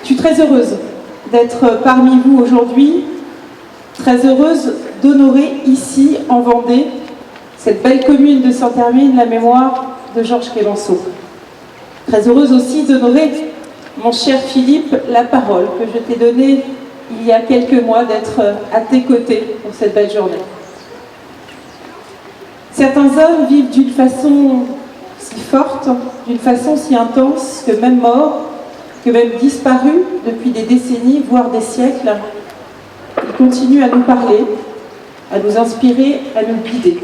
Je suis très heureuse d'être parmi vous aujourd'hui, très heureuse d'honorer ici, en Vendée, cette belle commune de Saint-Hermine, la mémoire de Georges Clemenceau. Très heureuse aussi d'honorer mon cher Philippe la parole que je t'ai donnée il y a quelques mois d'être à tes côtés pour cette belle journée. Certains hommes vivent d'une façon si forte, d'une façon si intense que même morts, que même disparus depuis des décennies, voire des siècles, ils continuent à nous parler, à nous inspirer, à nous guider.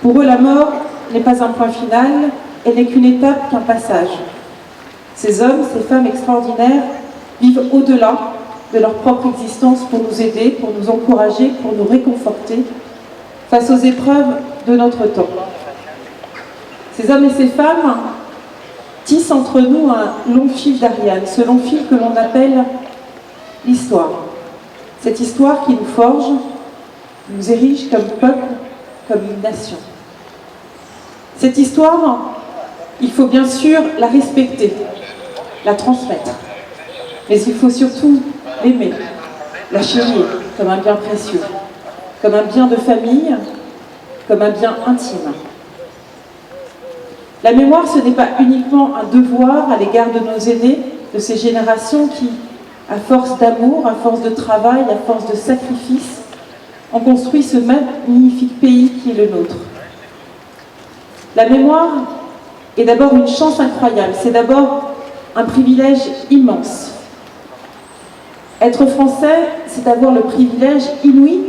Pour eux, la mort n'est pas un point final, elle n'est qu'une étape, qu'un passage. Ces hommes, ces femmes extraordinaires vivent au-delà de leur propre existence pour nous aider, pour nous encourager, pour nous réconforter face aux épreuves de notre temps. Ces hommes et ces femmes tissent entre nous un long fil d'Ariane, ce long fil que l'on appelle l'histoire. Cette histoire qui nous forge, nous érige comme peuple, comme une nation. Cette histoire, il faut bien sûr la respecter, la transmettre, mais il faut surtout l'aimer, la chérir comme un bien précieux, comme un bien de famille, comme un bien intime. La mémoire, ce n'est pas uniquement un devoir à l'égard de nos aînés, de ces générations qui, à force d'amour, à force de travail, à force de sacrifice, ont construit ce magnifique pays qui est le nôtre. La mémoire est d'abord une chance incroyable, c'est d'abord un privilège immense. Être français, c'est avoir le privilège inouï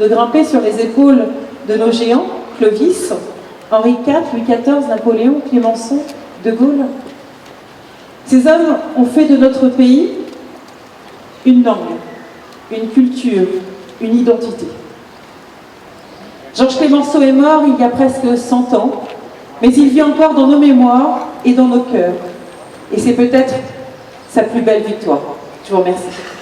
de grimper sur les épaules de nos géants, Clovis, Henri IV, Louis XIV, Napoléon, Clémenceau, De Gaulle. Ces hommes ont fait de notre pays une langue, une culture, une identité. Georges Clemenceau est mort il y a presque 100 ans, mais il vit encore dans nos mémoires et dans nos cœurs. Et c'est peut-être sa plus belle victoire. Je vous remercie.